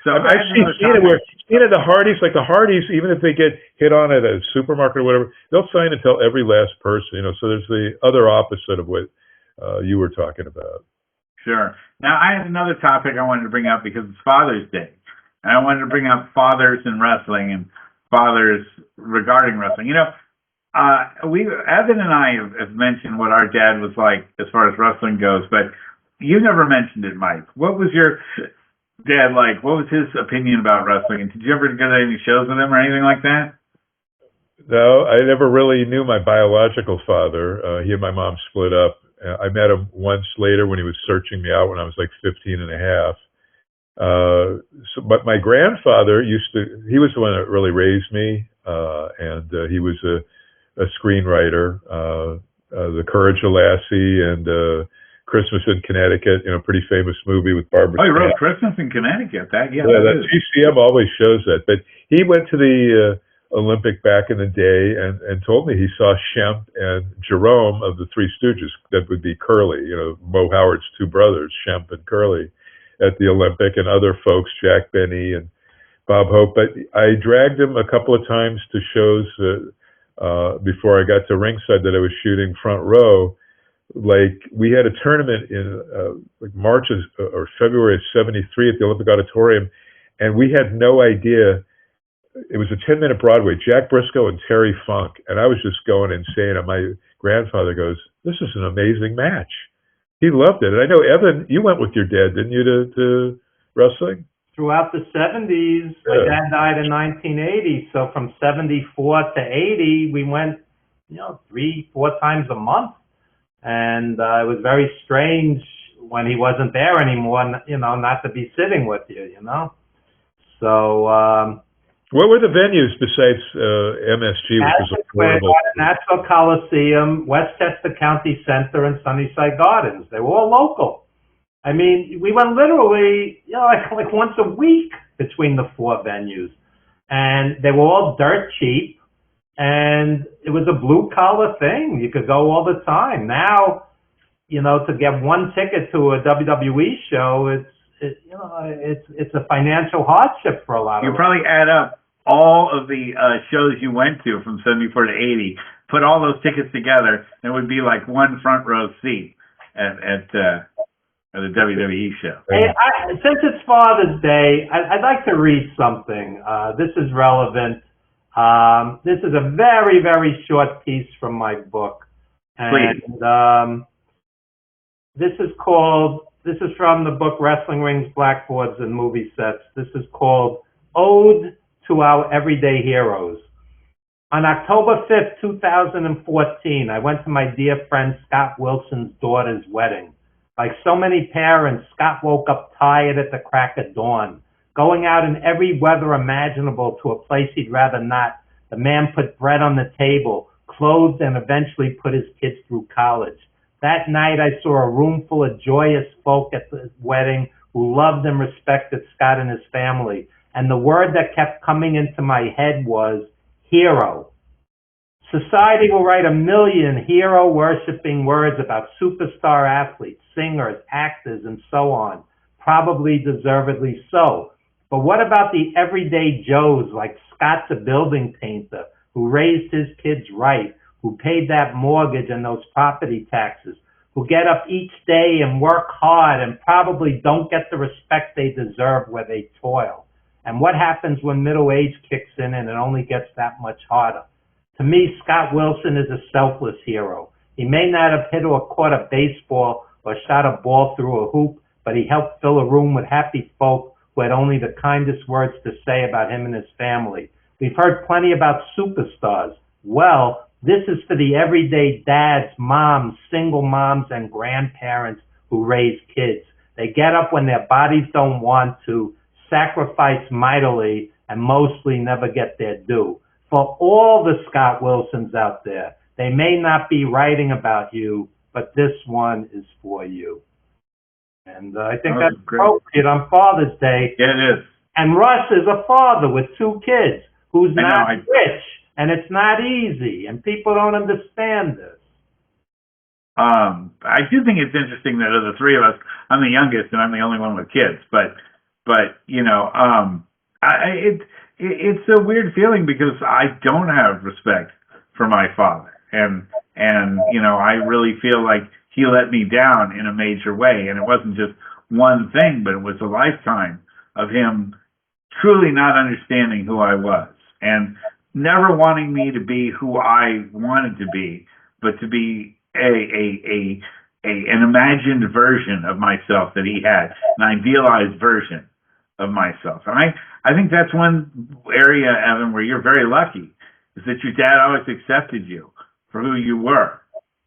Speaker 1: so
Speaker 2: I've seen it the Hardys, like the Hardys, even if they get hit on at a supermarket or whatever, they'll sign and tell every last person. So there's the other opposite of what you were talking about.
Speaker 1: Sure. Now, I had another topic I wanted to bring up because it's Father's Day. And I wanted to bring up fathers in wrestling and fathers regarding wrestling. Evan and I have mentioned what our dad was like as far as wrestling goes, but you never mentioned it, Mike. What was your dad like? What was his opinion about wrestling? And did you ever go to any shows with him or anything like that?
Speaker 2: No, I never really knew my biological father. He and my mom split up. I met him once later when he was searching me out when I was like 15 and a half. But my grandfather he was the one that really raised me, and he was a screenwriter. The Courage of Lassie and Christmas in Connecticut, pretty famous movie with Barbara
Speaker 1: Oh, he wrote
Speaker 2: Streisand.
Speaker 1: Christmas in Connecticut. That
Speaker 2: That
Speaker 1: is.
Speaker 2: GCM always shows that. But he went to the Olympic back in the day and told me he saw Shemp and Jerome of the Three Stooges. That would be Curly, Mo Howard's two brothers, Shemp and Curly, at the Olympic, and other folks, Jack Benny and Bob Hope. But I dragged him a couple of times to shows before I got to ringside that I was shooting front row. Like, we had a tournament in like March or February of '73 at the Olympic Auditorium, and we had no idea. It was a 10-minute Broadway, Jack Briscoe and Terry Funk, and I was just going insane. And my grandfather goes, "This is an amazing match." He loved it. And I know, Evan, you went with your dad, didn't you, to wrestling?
Speaker 3: Throughout the 70s, my
Speaker 2: Yeah.
Speaker 3: dad died in 1980, so from 74 to 80, we went, 3-4 times a month. And it was very strange when he wasn't there anymore, not to be sitting with you. So,
Speaker 2: What were the venues besides MSG, which was affordable?
Speaker 3: Nassau Coliseum, Westchester County Center, and Sunnyside Gardens. They were all local. I mean, we went literally, like once a week between the four venues. And they were all dirt cheap. And it was a blue-collar thing. You could go all the time. Now, to get one ticket to a WWE show, it's a financial hardship for a lot of
Speaker 1: You
Speaker 3: us.
Speaker 1: probably add up all of the shows you went to from 74 to 80, put all those tickets together, and it would be like one front row seat at the WWE show.
Speaker 3: Hey, since it's Father's Day, I'd like to read something. This is relevant. This is a very, very short piece from my book. And this is from the book Wrestling Rings, Blackboards, and Movie Sets. This is called Ode to Our Everyday Heroes. On October 5th, 2014, I went to my dear friend Scott Wilson's daughter's wedding. Like so many parents, Scott woke up tired at the crack of dawn, going out in every weather imaginable to a place he'd rather not. The man put bread on the table, clothed, and eventually put his kids through college. That night, I saw a room full of joyous folk at the wedding who loved and respected Scott and his family. And the word that kept coming into my head was hero. Society will write a million hero-worshipping words about superstar athletes, singers, actors, and so on. Probably deservedly so. But what about the everyday Joes like Scott the building painter, who raised his kids right, who paid that mortgage and those property taxes, who get up each day and work hard and probably don't get the respect they deserve where they toil? And what happens when middle age kicks in and it only gets that much harder? To me, Scott Wilson is a selfless hero. He may not have hit or caught a baseball or shot a ball through a hoop, but he helped fill a room with happy folk who had only the kindest words to say about him and his family. We've heard plenty about superstars. Well, this is for the everyday dads, moms, single moms, and grandparents who raise kids. They get up when their bodies don't want to, sacrifice mightily, and mostly never get their due. For all the Scott Wilsons out there, they may not be writing about you, but this one is for you. And I think that's appropriate on Father's Day.
Speaker 1: Yeah, it is.
Speaker 3: And Russ is a father with 2 kids who's not
Speaker 1: I know,
Speaker 3: rich, and it's not easy, and people don't understand this.
Speaker 1: I do think it's interesting that of the three of us, I'm the youngest and I'm the only one with kids. But it's a weird feeling because I don't have respect for my father, and I really feel like he let me down in a major way, and it wasn't just one thing, but it was a lifetime of him truly not understanding who I was and never wanting me to be who I wanted to be, but to be an imagined version of myself that he had, an idealized version of myself. And I think that's one area, Evan, where you're very lucky, is that your dad always accepted you for who you were.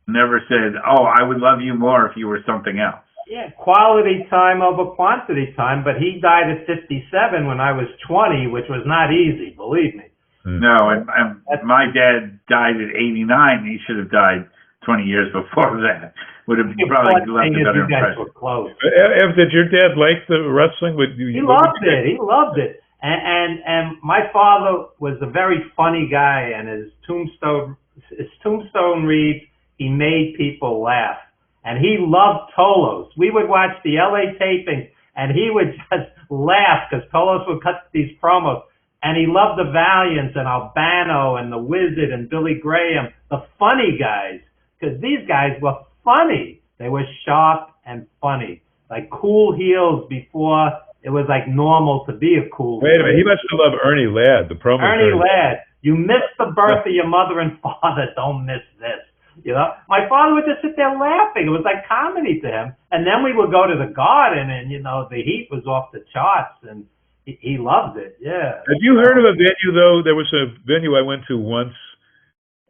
Speaker 1: Never said, "Oh, I would love you more if you were something else."
Speaker 3: Yeah, quality time over quantity time, but he died at 57 when I was 20, which was not easy, believe me.
Speaker 1: No, and my dad died at 89. He should have died 20 years before that. Would have probably left a better
Speaker 3: You guys
Speaker 1: impression.
Speaker 3: were close.
Speaker 2: Ev, did your dad like the wrestling?
Speaker 3: He loved it. He loved it. And my father was a very funny guy, and his tombstone reads, "He made people laugh." And he loved Tolos. We would watch the LA taping, and he would just laugh because Tolos would cut these promos. And he loved the Valiants and Albano and the Wizard and Billy Graham, the funny guys, because these guys were funny. They were sharp and funny, like cool heels before it was like normal to be a cool
Speaker 2: Wait a minute, he must have loved Ernie Ladd, the promo.
Speaker 3: Ernie Ladd. You missed the birth of your mother and father. Don't miss this. You know, my father would just sit there laughing. It was like comedy to him. And then we would go to the Garden, and you know, the heat was off the charts, and he loved it. Yeah.
Speaker 2: Have you heard of a venue though? There was a venue I went to once,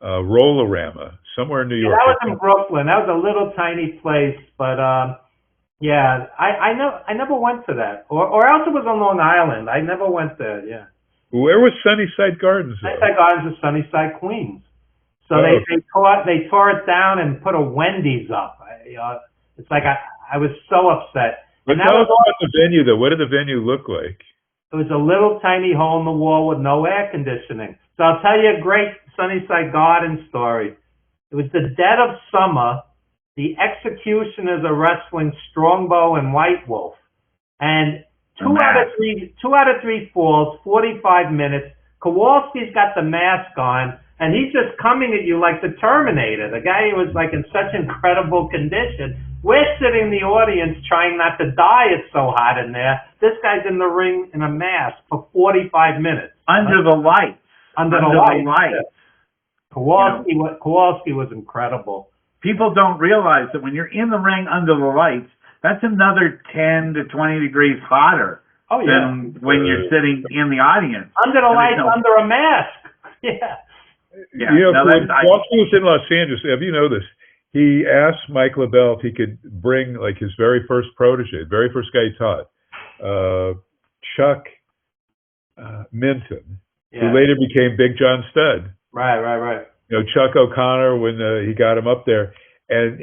Speaker 2: Rollorama, somewhere in New York.
Speaker 3: Yeah, that was in Brooklyn. That was a little tiny place, but yeah, I never went to that, or else it was on Long Island. I never went there. Yeah.
Speaker 2: Where was Sunnyside Gardens?
Speaker 3: Sunnyside Gardens is Sunnyside, Queens. So they tore it down and put a Wendy's up. It's like I was so upset.
Speaker 2: But tell us about the venue though. What did the venue look like?
Speaker 3: It was a little tiny hole in the wall with no air conditioning. So I'll tell you a great Sunnyside Garden story. It was the dead of summer. The executioners are wrestling Strongbow and White Wolf. And two out of three falls, 45 minutes. Kowalski's got the mask on, and he's just coming at you like the Terminator. The guy was like in such incredible condition. We're sitting in the audience trying not to die. It's so hot in there. This guy's in the ring in a mask for 45 minutes.
Speaker 1: Under the lights.
Speaker 3: Under the lights. Kowalski was incredible.
Speaker 1: People don't realize that when you're in the ring under the lights, that's another 10 to 20 degrees hotter than when you're sitting in the audience.
Speaker 3: Under the lights, under a mask. Yeah.
Speaker 2: You know, when Kowalski was in Los Angeles, have you know this? He asked Mike LaBelle if he could bring like his very first protege, very first guy he taught, Chuck Minton, who later became Big John Studd.
Speaker 3: Right.
Speaker 2: You know, Chuck O'Connor, when he got him up there. And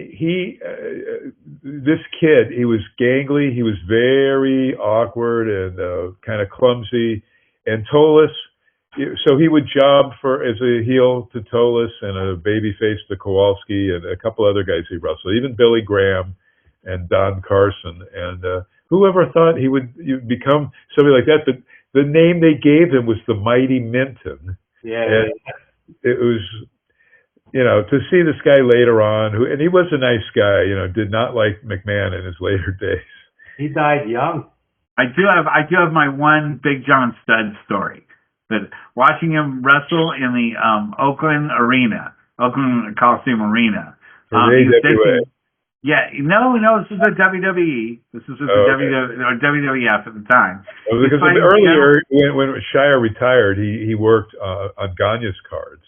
Speaker 2: this kid, he was gangly, he was very awkward and kind of clumsy. And Tolis, so he would job as a heel to Tolis and a babyface to Kowalski and a couple other guys he wrestled, even Billy Graham and Don Carson. And whoever thought he would become somebody like that? But the name they gave him was the Mighty Minton.
Speaker 3: Yeah.
Speaker 2: And it was, you know, to see this guy later on, and he was a nice guy, you know, did not like McMahon in his later days.
Speaker 3: He died young.
Speaker 1: I do have my one Big John Studd story. That watching him wrestle in the Oakland Coliseum Arena. Yeah, no, this is the WWE. This is the WWF at the time.
Speaker 2: Well, because earlier, when Shire retired, he worked on Gagne's cards.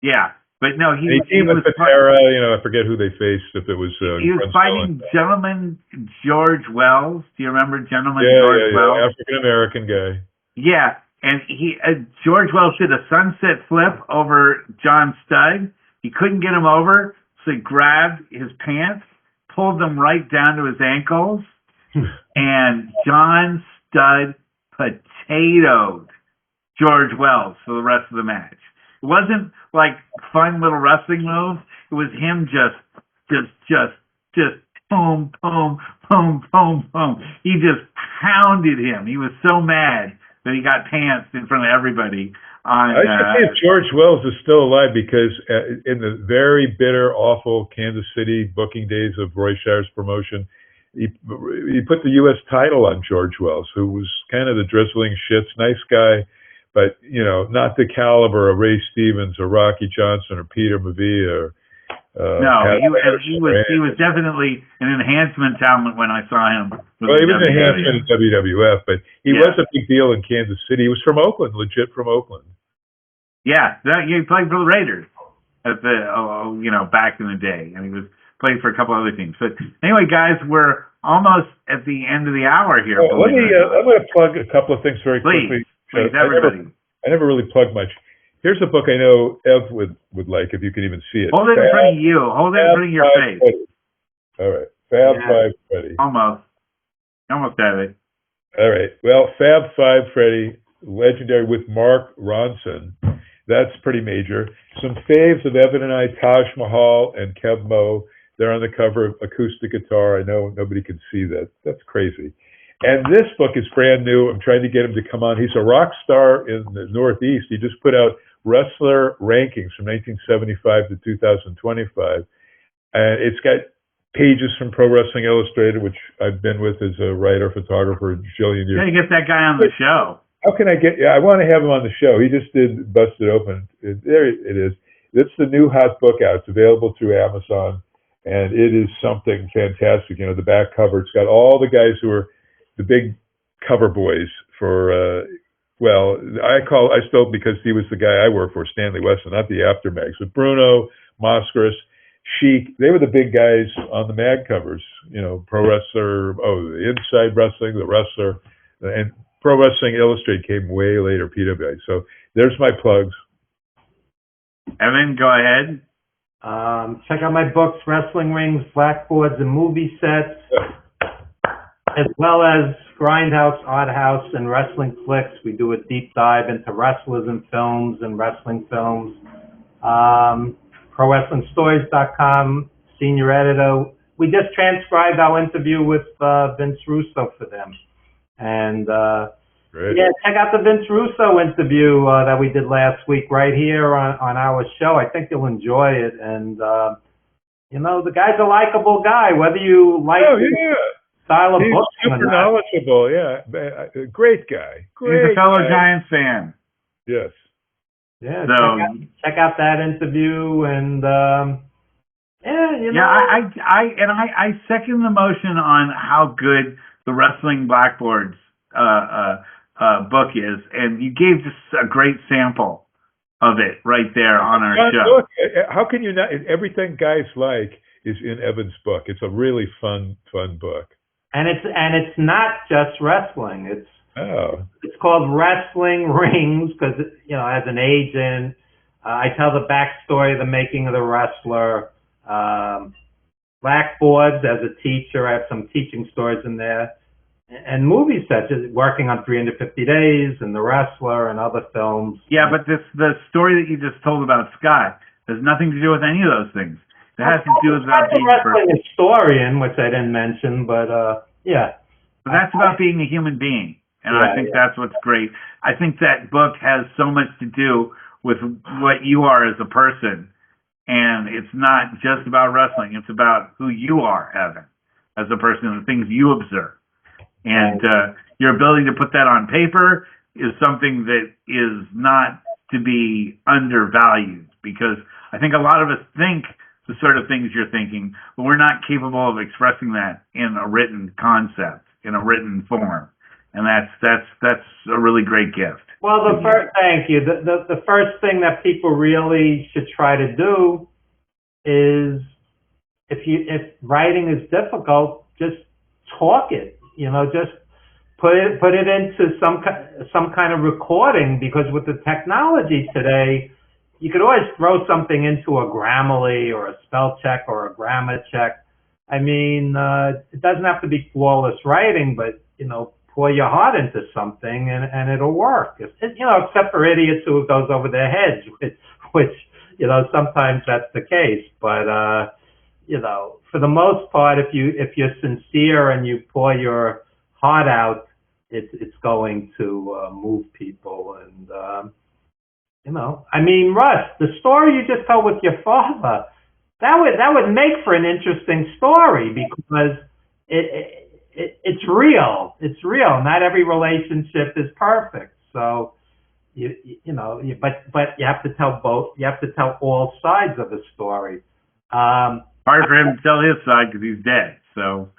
Speaker 1: Yeah, but no, he
Speaker 2: teamed with Patera. You know, I forget who they faced. If it was
Speaker 1: he was fighting Gentleman George Wells. Do you remember Gentleman George Wells?
Speaker 2: African American guy.
Speaker 1: Yeah, and George Wells did a sunset flip over John Studd. He couldn't get him over. So he grabbed his pants, pulled them right down to his ankles, and John Studd potatoed George Wells for the rest of the match. It wasn't like fun little wrestling moves. It was him just boom, boom, boom, boom, boom. He just pounded him. He was so mad that he got pantsed in front of everybody. I
Speaker 2: should say if George Wells is still alive, because in the very bitter, awful Kansas City booking days of Roy Shire's promotion, he put the U.S. title on George Wells, who was kind of the drizzling shits, nice guy, but, you know, not the caliber of Ray Stevens or Rocky Johnson or Peter Maivia or
Speaker 1: No,
Speaker 2: Pat Patterson
Speaker 1: he was definitely an enhancement talent when I saw him.
Speaker 2: Well, he was an enhancement in WWF, but he
Speaker 1: Yeah.
Speaker 2: was a big deal in Kansas City. He was from Oakland, legit from Oakland.
Speaker 1: Yeah, he played for the Raiders at the back in the day, and he was played for a couple other teams. But anyway, guys, we're almost at the end of the hour here.
Speaker 2: Well, I'm going to plug a couple of things very quickly.
Speaker 1: Please, everybody.
Speaker 2: I never really plug much. Here's a book I know Ev would like, if you can even see it.
Speaker 1: Hold it in front of you. Hold it in front of your face.
Speaker 2: Freddy. All right. Fab
Speaker 1: Yeah.
Speaker 2: Five Freddy.
Speaker 1: Almost have it.
Speaker 2: All right. Well, Fab Five Freddy, legendary, with Mark Ronson. That's pretty major. Some faves of Evan and I, Taj Mahal and Kev Mo. They're on the cover of acoustic guitar. I know nobody can see that. That's crazy. And this book is brand new. I'm trying to get him to come on. He's a rock star in the Northeast. He just put out wrestler rankings from 1975 to 2025. And it's got pages from Pro Wrestling Illustrated, which I've been with as a writer, photographer, a jillion years.
Speaker 1: You gotta get that guy on the show.
Speaker 2: How can I get? Yeah, I want to have him on the show. He just did Busted Open. There it is. It's the new hot book out. It's available through Amazon, and it is something fantastic. You know, the back cover. It's got all the guys who are the big cover boys for. Well, I still, because he was the guy I worked for, Stanley Weston, not the Aftermags, but Bruno, Moscaris, Sheik. They were the big guys on the mag covers. You know, Pro Wrestler, the Inside Wrestling, the Wrestler, and Pro Wrestling Illustrated came way later, PWA. So there's my plugs.
Speaker 1: Evan, go ahead.
Speaker 3: Check out my books, Wrestling Rings, Blackboards, and Movie Sets, as well as Grindhouse, Odd House, and Wrestling Flicks. We do a deep dive into wrestlers and films and wrestling films. ProWrestlingStories.com, senior editor. We just transcribed our interview with Vince Russo for them. And yeah, check out the Vince Russo interview that we did last week right here on our show. I think you'll enjoy it. And, the guy's a likable guy, whether you like style of
Speaker 2: He's
Speaker 3: booking or
Speaker 2: super
Speaker 3: not.
Speaker 2: knowledgeable, yeah. Great guy.
Speaker 1: He's a fellow Giants fan.
Speaker 2: Yes.
Speaker 3: Yeah,
Speaker 1: So,
Speaker 3: check out that interview. And,
Speaker 1: I second the motion on how good the Wrestling Blackboards book is, and you gave just a great sample of it right there on our show.
Speaker 2: Look, how can you not? Everything guys like is in Evan's book. It's a really fun book.
Speaker 3: And it's not just wrestling. It's called Wrestling Rings because as an agent, I tell the backstory of the making of the wrestler. Blackboards as a teacher, I have some teaching stories in there. And movies such as working on 350 Days and The Wrestler and other films.
Speaker 1: Yeah, but the story that you just told about Scott has nothing to do with any of those things. It has to do with about being
Speaker 3: a wrestling historian, which I didn't mention, but yeah.
Speaker 1: But that's about being a human being, and I think that's what's great. I think that book has so much to do with what you are as a person, and it's not just about wrestling. It's about who you are, Evan, as a person, and the things you observe. And your ability to put that on paper is something that is not to be undervalued, because I think a lot of us think the sort of things you're thinking, but we're not capable of expressing that in a written concept, in a written form. And that's a really great gift.
Speaker 3: Well, thank you. The first thing that people really should try to do is, if writing is difficult, just talk it. Just put it into some kind of recording, because with the technology today, you could always throw something into a Grammarly or a spell check or a grammar check. I mean, it doesn't have to be flawless writing, but pour your heart into something and it'll work. Except for idiots who it goes over their heads, which sometimes that's the case. But for the most part, if you're sincere and you pour your heart out, it's going to move people. And I mean, Russ, the story you just told with your father, that would make for an interesting story, because it's real. It's real. Not every relationship is perfect. So but you have to tell both. You have to tell all sides of the story.
Speaker 1: Hard for him to tell his side because he's dead. So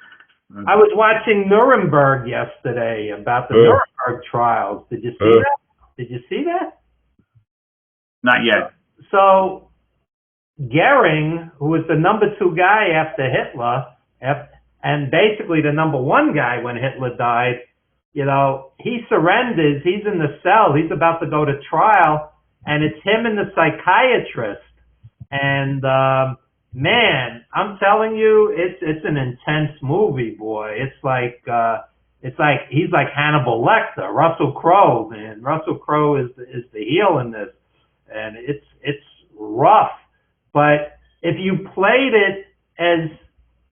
Speaker 3: I was watching Nuremberg yesterday about the Nuremberg trials. Did you see that? Did you see that?
Speaker 1: not yet.
Speaker 3: So Goering, who was the number 2 guy after Hitler, and basically the number 1 guy when Hitler died, you know, he surrenders. He's in the cell. He's about to go to trial, and it's him and the psychiatrist. And man, I'm telling you, it's an intense movie, boy. It's like he's like Hannibal Lecter, Russell Crowe, man. Russell Crowe is the heel in this, and it's rough. But if you played it as,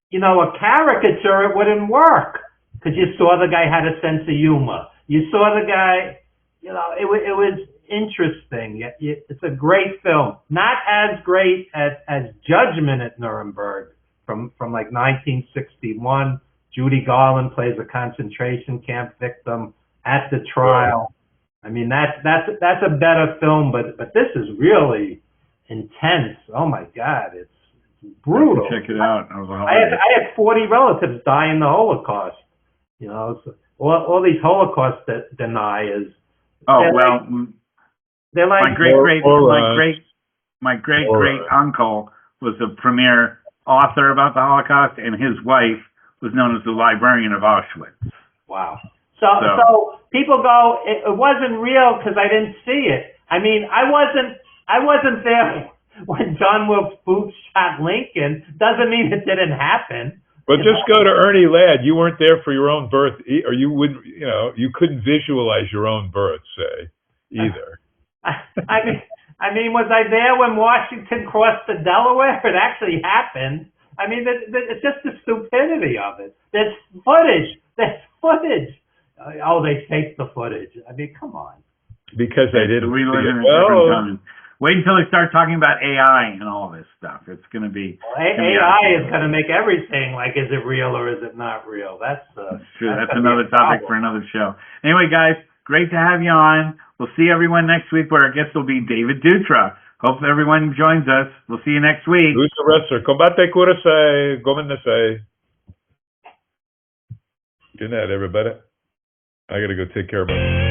Speaker 3: you know, a caricature, it wouldn't work, because you saw the guy had a sense of humor. You saw the guy, you know, it was interesting. It's a great film. Not as great as Judgment at Nuremberg from like 1961. Judy Garland plays a concentration camp victim at the trial. I mean, that's a better film, but this is really intense. Oh my God, it's brutal.
Speaker 1: Check it out.
Speaker 3: I had 40 relatives die in the Holocaust. You know, so all these Holocaust deniers.
Speaker 1: Oh well.
Speaker 3: They're like
Speaker 1: My great great uncle was the premier author about the Holocaust, and his wife was known as the librarian of Auschwitz.
Speaker 3: Wow. So people go, it wasn't real because I didn't see it. I mean, I wasn't there when John Wilkes Booth shot Lincoln. Doesn't mean it didn't happen.
Speaker 2: But just go to Ernie Ladd. You weren't there for your own birth, or you wouldn't. You know, you couldn't visualize your own birth, say, either.
Speaker 3: I mean, was I there when Washington crossed the Delaware? It actually happened. I mean, it's just the stupidity of it. There's footage. Oh, they faked the footage. I mean, come on.
Speaker 2: Because they didn't.
Speaker 1: We live in a different time. Wait until they start talking about AI and all this stuff. It's going to be...
Speaker 3: AI is going to make everything like, is it real or is it not real? That's
Speaker 1: true. That's another topic for another show. Anyway, guys, great to have you on. We'll see everyone next week, where our guest will be David Dutra. Hope everyone joins us. We'll see you next week.
Speaker 2: Who's the wrestler? Combate Kurosei. Gomendasei. Good night, everybody. I got to go take care of my...